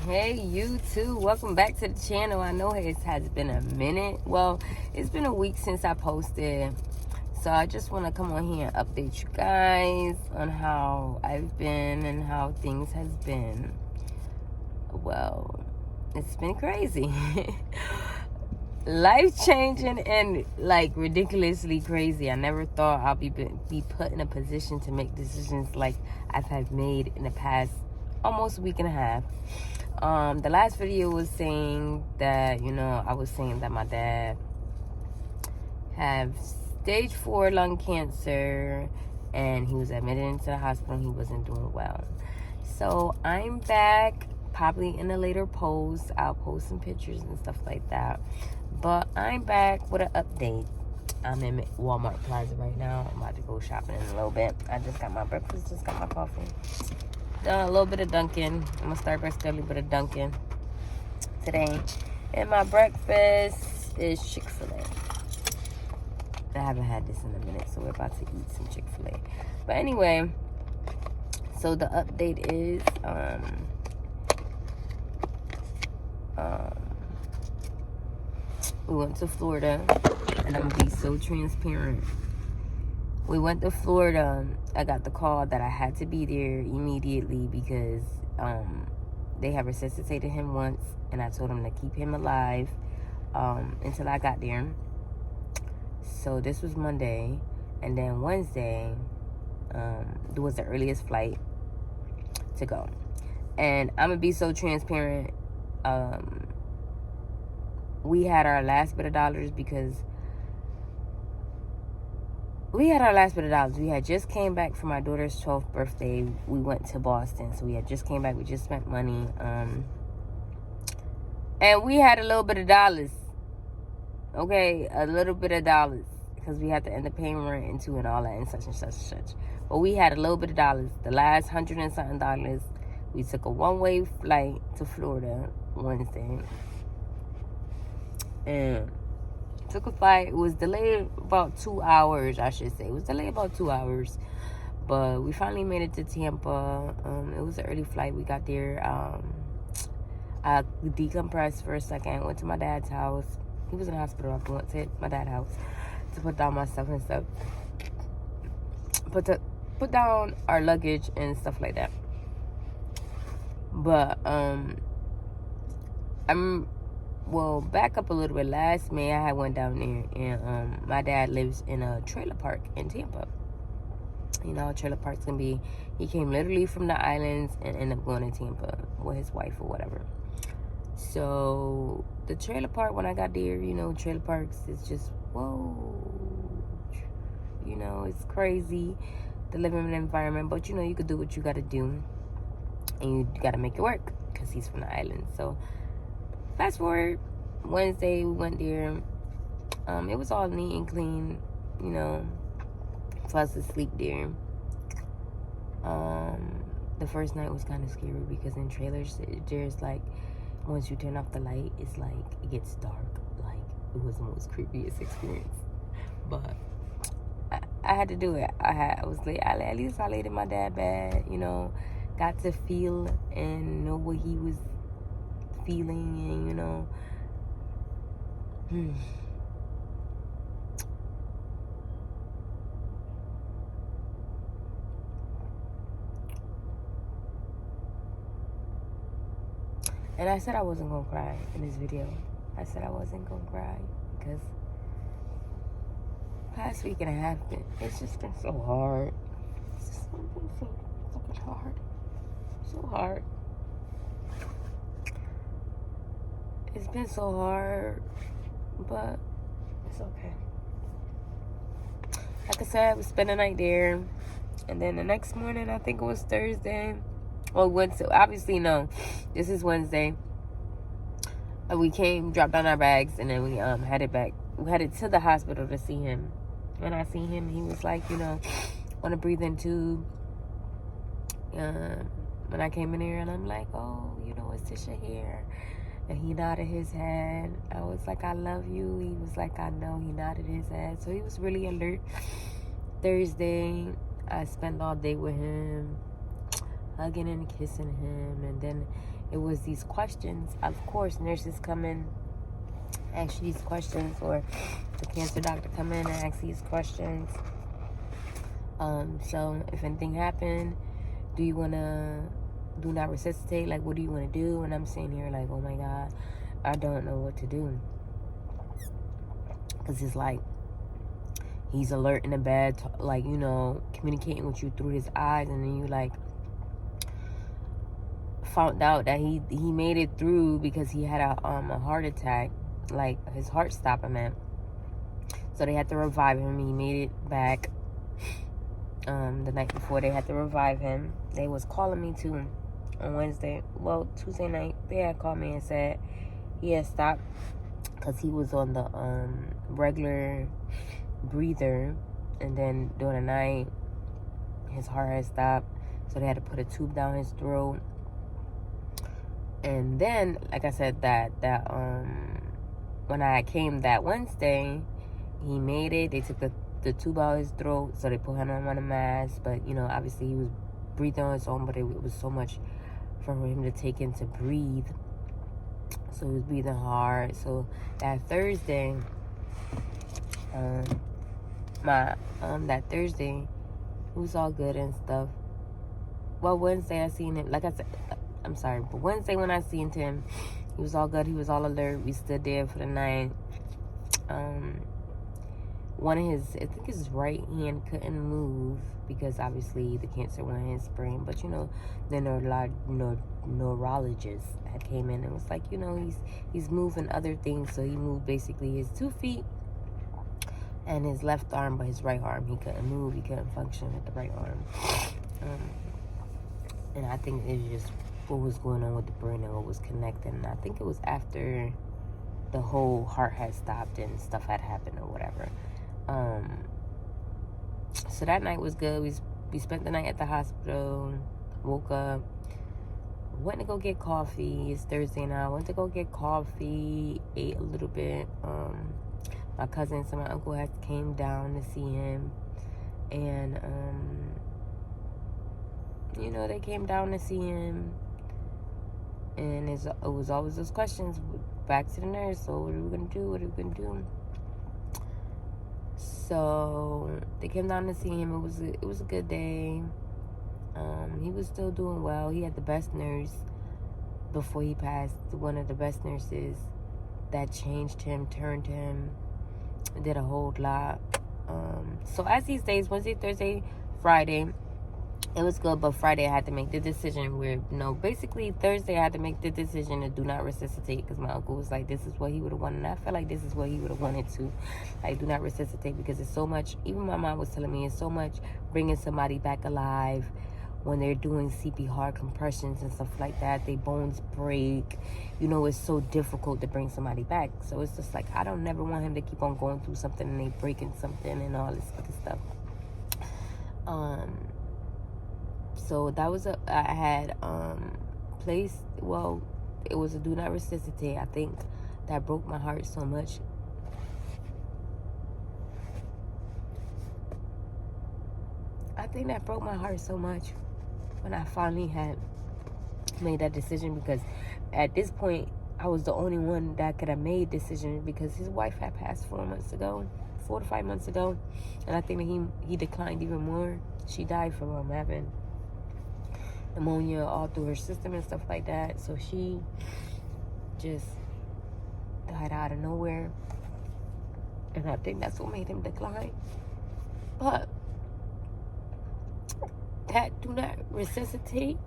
Hey, you too. Welcome back to the channel. I know it has been a minute. Well, it's been a week since I posted. So I just want to come on here and update you guys on how I've been and how things has been. Well, it's been crazy. Life-changing and like ridiculously crazy. I never thought I'll be put in a position to make decisions like I've had made in the past almost a week and a half. The last video was saying that, I was saying that my dad had stage 4 lung cancer and he was admitted into the hospital. He wasn't doing well. So I'm back, probably in a later post. I'll post some pictures and stuff like that. But I'm back with an update. I'm in Walmart Plaza right now. I'm about to go shopping in a little bit. I just got my breakfast, just got my coffee. Done a little bit of Dunkin'. I'm a Starbucks girl, a little bit of Dunkin' today. And my breakfast is Chick-fil-A. I haven't had this in a minute, so we're about to eat some Chick-fil-A. But anyway, so the update is, we went to Florida, and I'm gonna be so transparent. We went to Florida. I got the call that I had to be there immediately because they had resuscitated him once, and I told him to keep him alive until I got there. So this was Monday, and then Wednesday was the earliest flight to go. And I'm gonna be so transparent. We had our last bit of dollars because we had just came back from my daughter's 12th birthday. We went to Boston, so we had just came back. We just spent money, and we had a little bit of dollars. Okay, a little bit of dollars because we had to end up paying rent and all that and such and such and such. But we had a little bit of dollars. The last $100 and something. We took a one-way flight to Florida Wednesday, and took a flight. It was delayed about 2 hours, I should say. It was delayed about 2 hours. But we finally made it to Tampa. It was an early flight. We got there. I decompressed for a second. Went to my dad's house. He was in the hospital. I went to my dad's house to put down my stuff and stuff. Put down our luggage and stuff like that. But, well, back up a little bit. Last May, I had went down there, and my dad lives in a trailer park in Tampa. You know, trailer parks can be. He came literally from the islands and ended up going to Tampa with his wife or whatever. So the trailer park, when I got there, trailer parks is just whoa. It's crazy the living environment, but you could do what you got to do, and you got to make it work because he's from the island. So fast forward, Wednesday we went there. It was all neat and clean, for us to sleep there. The first night was kind of scary because in trailers, there's like, once you turn off the light, it's like, it gets dark. Like, it was the most creepiest experience. But I had to do it. At least I laid in my dad's bed, got to feel and know what he was feeling, and And I said I wasn't gonna cry in this video. I said I wasn't gonna cry because past week and a half, it's just been so hard. It's just been so fucking hard. So hard. It's been so hard, but it's okay. Like I said, we spent the night there, and then the next morning, I think it was Thursday. Well, Wednesday. Obviously, no. This is Wednesday. We dropped down our bags, and then we headed back. We headed to the hospital to see him. When I seen him, he was like, on a breathing tube. When I came in here, and I'm like, oh, it's Tisha here. And he nodded his head. I was like, I love you. He was like, I know. He nodded his head. So he was really alert. Thursday, I spent all day with him. hugging and kissing him. And then it was these questions. Of course, nurses come in, ask you these questions, or the cancer doctor come in and ask these questions. So if anything happened, do you want to do not resuscitate? Like, what do you want to do? And I'm sitting here like, oh my God, I don't know what to do. Because it's like, he's alert in the bed, like, you know, communicating with you through his eyes. And then you like found out that he made it through because he had a heart attack. Like, his heart stopped, I meant. So they had to revive him. He made it back. The night before they had to revive him. They was calling me too on Wednesday. Well, Tuesday night, they had called me and said he had stopped because he was on the regular breather, and then during the night his heart had stopped, so they had to put a tube down his throat. And then, like I said, that when I came that Wednesday, he made it. They took the tube out his throat, so they put him on a mask. But, you know, obviously he was breathing on his own, but it was so much for him to take in to breathe. So he was breathing hard. So that Thursday, that Thursday, it was all good and stuff. Well, Wednesday I seen him, like I said, I'm sorry, but Wednesday when I seen him, he was all good. He was all alert. We stood there for the night. One of his, I think his right hand couldn't move because obviously the cancer went in his brain. But, you know, the neurologist had came in and was like, you know, he's moving other things. So he moved basically his 2 feet and his left arm, but his right arm he couldn't move. He couldn't function with the right arm. And I think it was just what was going on with the brain and what was connecting. And I think it was after the whole heart had stopped and stuff had happened or whatever. So that night was good. We spent the night at the hospital, woke up, went to go get coffee. It's Thursday now. Went to go get coffee, ate a little bit. My cousins and my uncle had came down to see him, and you know, they came down to see him, and it was always those questions back to the nurse. So what are we gonna do? What are we gonna do? So they came down to see him. It was a good day. He was still doing well. He had the best nurse before he passed. One of the best nurses that changed him, turned him, did a whole lot. So as these days, Wednesday, Thursday, Friday, it was good, but Friday I had to make the decision where, basically Thursday I had to make the decision to do not resuscitate because my uncle was like, this is what he would have wanted. And I felt like this is what he would have wanted to. Like, do not resuscitate because it's so much, even my mom was telling me, it's so much bringing somebody back alive when they're doing CPR compressions and stuff like that. Their bones break. You know, it's so difficult to bring somebody back. So it's just like, I don't never want him to keep on going through something and they breaking something and all this other stuff. So that was I had placed, well, it was a do not resuscitate. I think that broke my heart so much. I think that broke my heart so much when I finally had made that decision, because at this point I was the only one that could have made decision because his wife had passed 4 to 5 months ago, and I think that he declined even more. She died from having pneumonia all through her system and stuff like that. So she just died out of nowhere, and I think that's what made him decline. But that do not resuscitate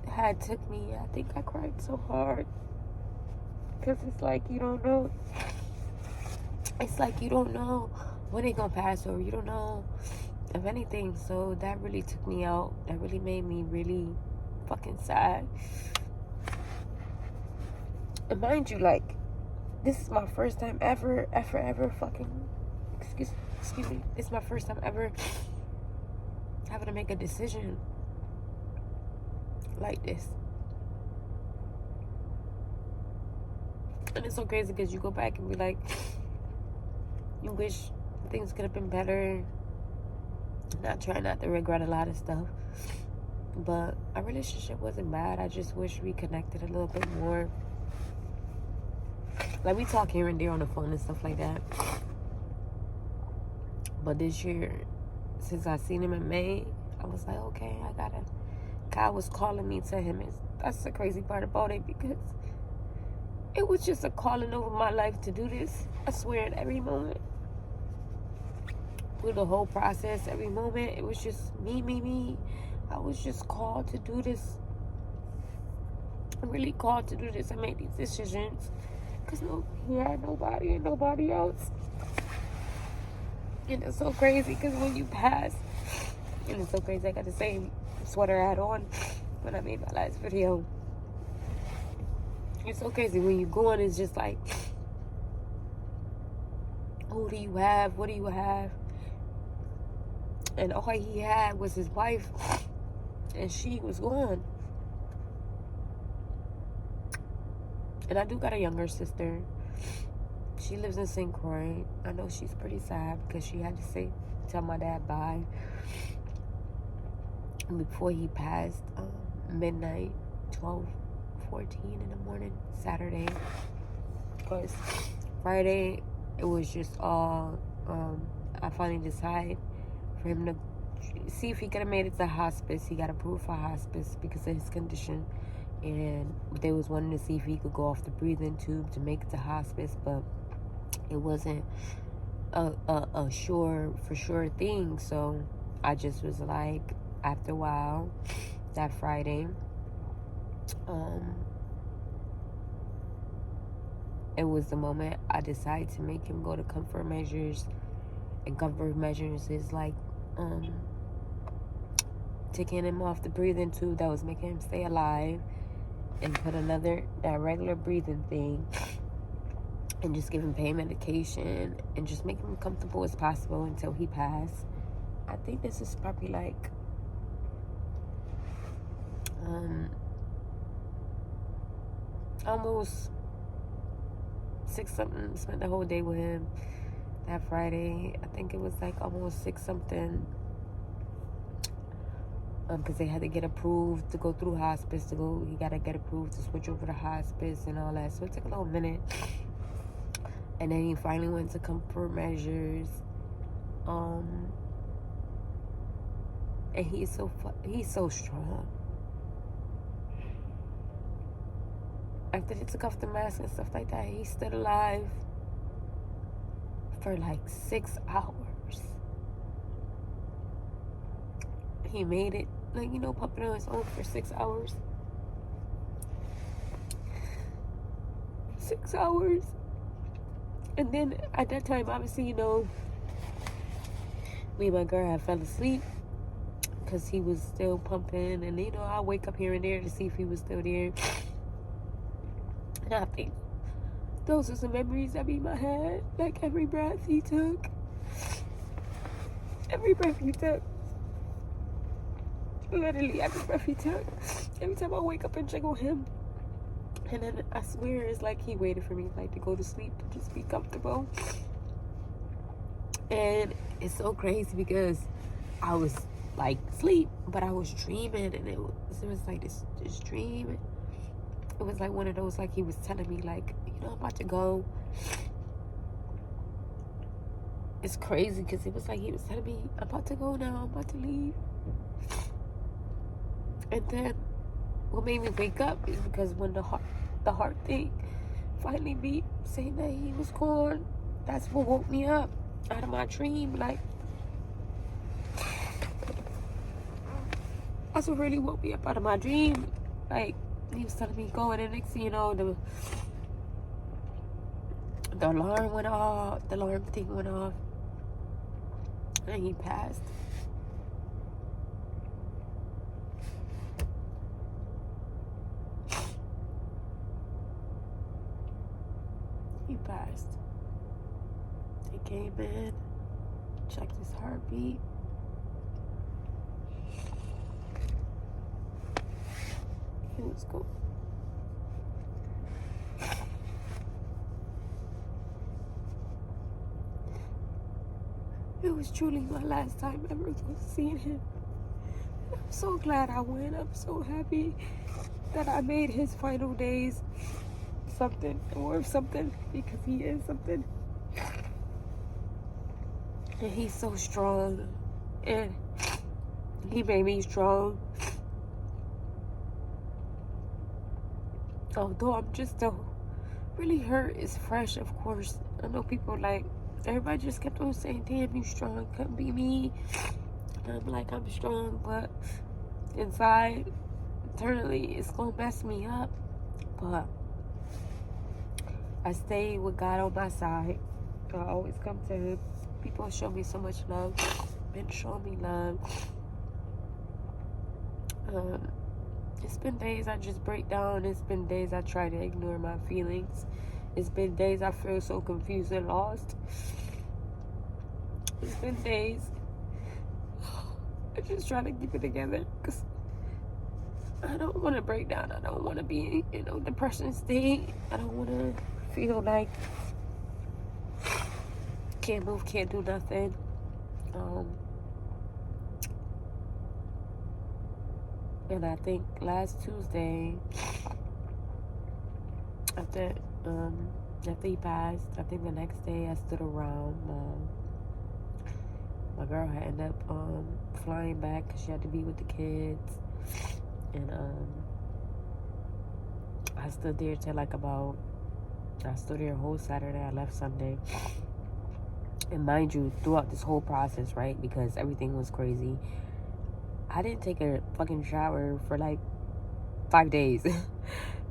had took me, I think I cried so hard because it's like you don't know. It's like you don't know when they're gonna pass, or you don't know of anything. So that really took me out. That really made me really fucking sad. And mind you, like, this is my first time ever fucking, excuse me, this is my first time ever having to make a decision like this. And it's so crazy because you go back and be like, you wish things could have been better. Not trying not to regret a lot of stuff. But our relationship wasn't bad. I just wish we connected a little bit more. Like, we talk here and there on the phone and stuff like that. But this year, since I seen him in May, I was like, okay, God was calling me to him. That's the crazy part about it, because it was just a calling over my life to do this. I swear, at every moment, through the whole process, every moment, it was just me. I was just called to do this. I'm really called to do this and make these decisions, because he had nobody and nobody else. And it's so crazy, because when you pass, and it's so crazy, I got the same sweater I had on when I made my last video. It's so crazy when you go on, it's just like, who do you have? What do you have? And all he had was his wife, and she was gone. And I do got a younger sister. She lives in St. Croix. I know she's pretty sad because she had to tell my dad bye before he passed, midnight, 12:14 in the morning, Saturday. Because Friday, it was just all, I finally decided for him to see if he could have made it to hospice. He got approved for hospice because of his condition. And they was wanting to see if he could go off the breathing tube to make it to hospice, but it wasn't a sure thing. So I just was like, after a while, that Friday, it was the moment I decided to make him go to comfort measures. And comfort measures is like taking him off the breathing tube that was making him stay alive, and put that regular breathing thing, and just give him pain medication, and just make him comfortable as possible until he passed. I think this is probably like almost 6-something. Spent the whole day with him that Friday. I think it was like almost 6-something. Because they had to get approved to go through hospice. He got to get approved to switch over to hospice and all that. So it took a little minute. And then he finally went to comfort measures. And he's so strong. After they took off the mask and stuff like that, he stood alive for like 6 hours. He made it, like, pumping on his own for 6 hours. 6 hours. And then at that time, obviously, me and my girl had fell asleep because he was still pumping. And, I wake up here and there to see if he was still there. And I think those are some memories that be in my head. Like, every breath he took. Literally every breath he took. Every time I wake up and check on him. And then I swear it's like he waited for me, like, to go to sleep, to just be comfortable. And it's so crazy because I was like asleep, but I was dreaming, and it was like this dream. It was like one of those, like, he was telling me, like, I'm about to go. It's crazy because it was like he was telling me, I'm about to go now, I'm about to leave. And then what made me wake up is because when the heart thing finally beat, saying that he was gone, that's what woke me up out of my dream. Like, that's what really woke me up out of my dream. Like, he was telling me go, and the next thing you know, the alarm went off, the alarm thing went off, and he passed. He passed. They came in, checked his heartbeat. He was gone. It was truly my last time ever seeing him. so glad I went. I'm so happy that I made his final days something worth something, because he is something. And he's so strong. And he made me strong. Although I'm just still really hurt, it's fresh, of course. I know people like, everybody just kept on saying, damn, you strong, couldn't be me. And I'm like, I'm strong, but inside, internally, it's gonna mess me up. But I stay with God on my side. I always come to him. People show me so much love. Been showing me love. It's been days I just break down. It's been days I try to ignore my feelings. It's been days I feel so confused and lost. It's been days I just try to keep it together, because I don't want to break down. I don't want to be in depression state. I don't want to feel like can't move, can't do nothing. And I think last Tuesday, after he passed, I think the next day I stood around. My girl had ended up flying back because she had to be with the kids. And I stood there till I stood there whole Saturday. I left Sunday. And mind you, throughout this whole process, right, because everything was crazy, I didn't take a fucking shower for like 5 days.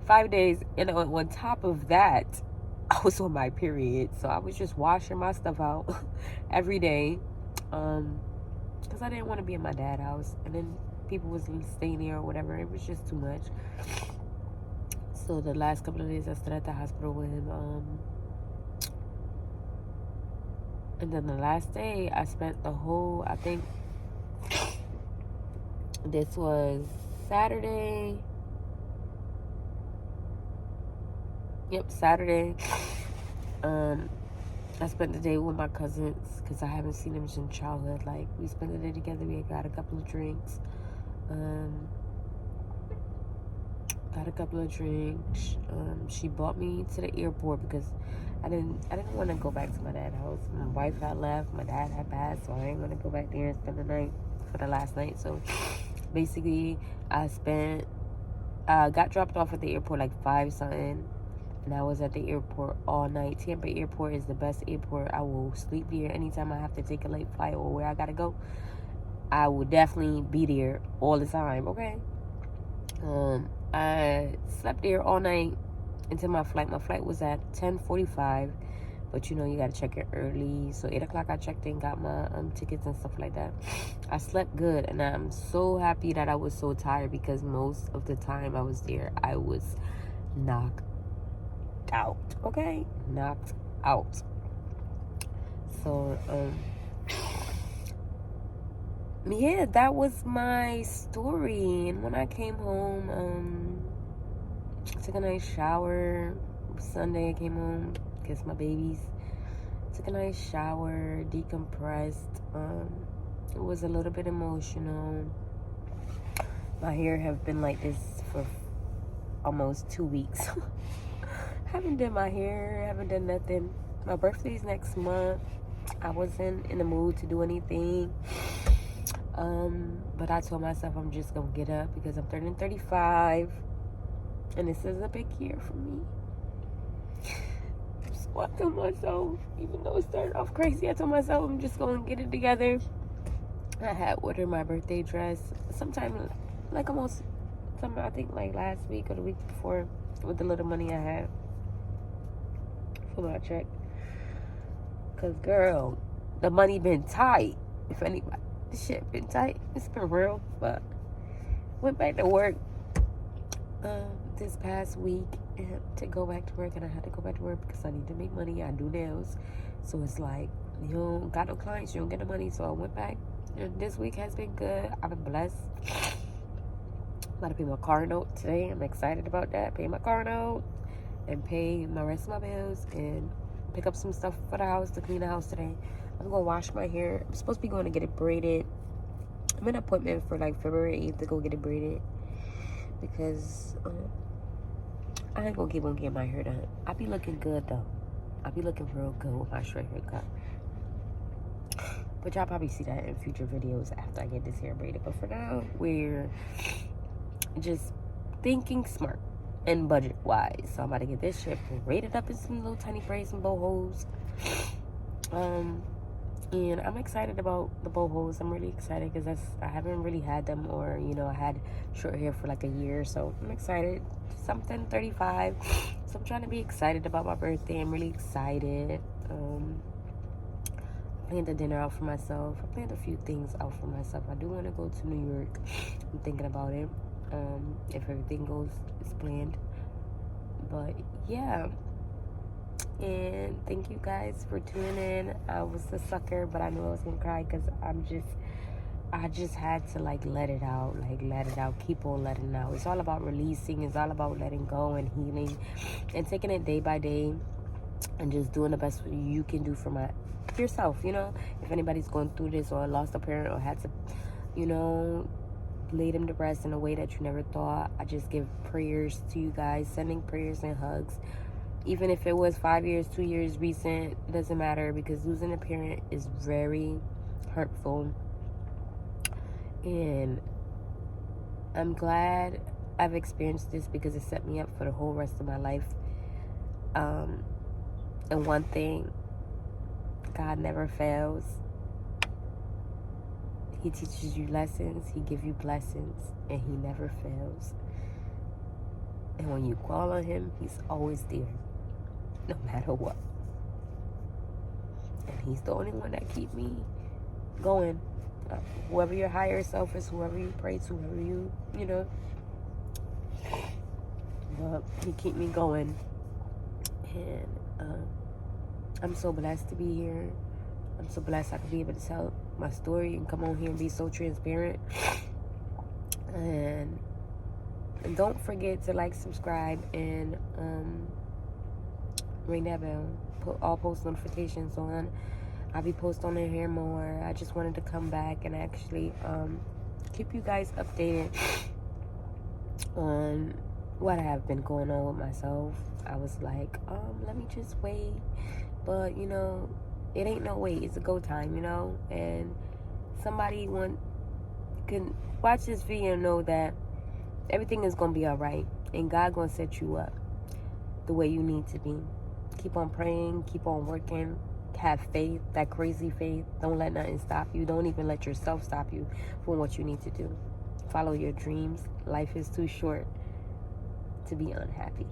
5 days. And on top of that, I was on my period. So I was just washing my stuff out every day. Because I didn't want to be in my dad's house. And then people was staying there or whatever. It was just too much. So the last couple of days I stayed at the hospital with him. And then the last day I spent the whole, I think this was Saturday. Yep, Saturday. I spent the day with my cousins because I haven't seen them since childhood. Like, we spent the day together. We got a couple of drinks. She brought me to the airport because I didn't want to go back to my dad's house. My wife had left. My dad had passed, so I didn't want to go back there and spend the night for the last night. So basically, I got dropped off at the airport like 5 something. And I was at the airport all night. Tampa Airport is the best airport. I will sleep there anytime I have to take a late flight or where I gotta go. I will definitely be there all the time, okay? I slept there all night until my flight. My flight was at 10:45, but you gotta check it early. So 8 o'clock I checked in, got my tickets and stuff like that. I slept good, and I'm so happy that I was so tired, because most of the time I was there, I was knocked out, okay? Knocked out. So yeah, that was my story. And when I came home, took a nice shower. Sunday I came home, kissed my babies, took a nice shower, decompressed. It was a little bit emotional. My hair have been like this for almost 2 weeks. Haven't done my hair, haven't done nothing. My birthday's next month. I wasn't in the mood to do anything. But I told myself I'm just gonna get up because I'm turning 35. And this is a big year for me. So I told myself, even though it started off crazy, I told myself I'm just gonna get it together. I had ordered my birthday dress sometime, like I think like last week or the week before, with the little money I had for my check. Cause girl, the money been tight. If anybody, the shit been tight. It's been real. But went back to work this past week to go back to work, and I had to go back to work because I need to make money. I do nails, so it's like, you don't got no clients, you don't get the money. So I went back, and this week has been good. I've been blessed. I'm about to pay my car note today. I'm excited about that. Pay my car note and pay my rest of my bills and pick up some stuff for the house, to clean the house today. I'm gonna wash my hair. I'm supposed to be going to get it braided I'm an appointment for like February 8th to go get it braided because I ain't gonna keep on getting my hair done. I be looking good though. I be looking real good with my straight haircut. But y'all probably see that in future videos after I get this hair braided. But for now, we're just thinking smart and budget wise. So I'm about to get this shit braided up in some little tiny braids and bohos. And I'm excited about the bohos. I'm really excited because I haven't really had them, or you know, I had short hair for like a year. So I'm excited. Something 35. So I'm trying to be excited about my birthday. I'm really excited. Planned a dinner out for myself. I planned a few things out for myself. I do want to go to New York. I'm thinking about it. If everything goes as planned. But yeah. And thank you guys for tuning in. I was a sucker, but I knew I was gonna cry because I just had to like let it out, keep on letting it out. It's all about releasing. It's all about letting go and healing and taking it day by day and just doing the best you can do for yourself. You know, if anybody's going through this or lost a parent or had to, you know, lay them to rest in a way that you never thought, I just give prayers to you guys, sending prayers and hugs. Even if it was 5 years, 2 years recent, it doesn't matter, because losing a parent is very hurtful. And I'm glad I've experienced this because it set me up for the whole rest of my life. And one thing, God never fails. He teaches you lessons, he gives you blessings, and he never fails. And when you call on him, he's always there, no matter what. And he's the only one that keep me going. Whoever your higher self is, whoever you pray to, whoever you know. But he keep me going. And I'm so blessed to be here. I'm so blessed I could be able to tell my story and come on here and be so transparent. And don't forget to like, subscribe, and ring that bell. Put all post notifications on. I'll be posting on here more. I just wanted to come back and actually keep you guys updated on what I have been going on with myself. I was like, let me just wait. But, you know, it ain't no wait. It's a go time, you know? And somebody can watch this video and know that everything is going to be all right. And God going to set you up the way you need to be. Keep on praying. Keep on working. Have faith, that crazy faith. Don't let nothing stop you. Don't even let yourself stop you from what you need to do. Follow your dreams. Life is too short to be unhappy.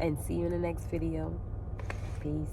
And see you in the next video. Peace.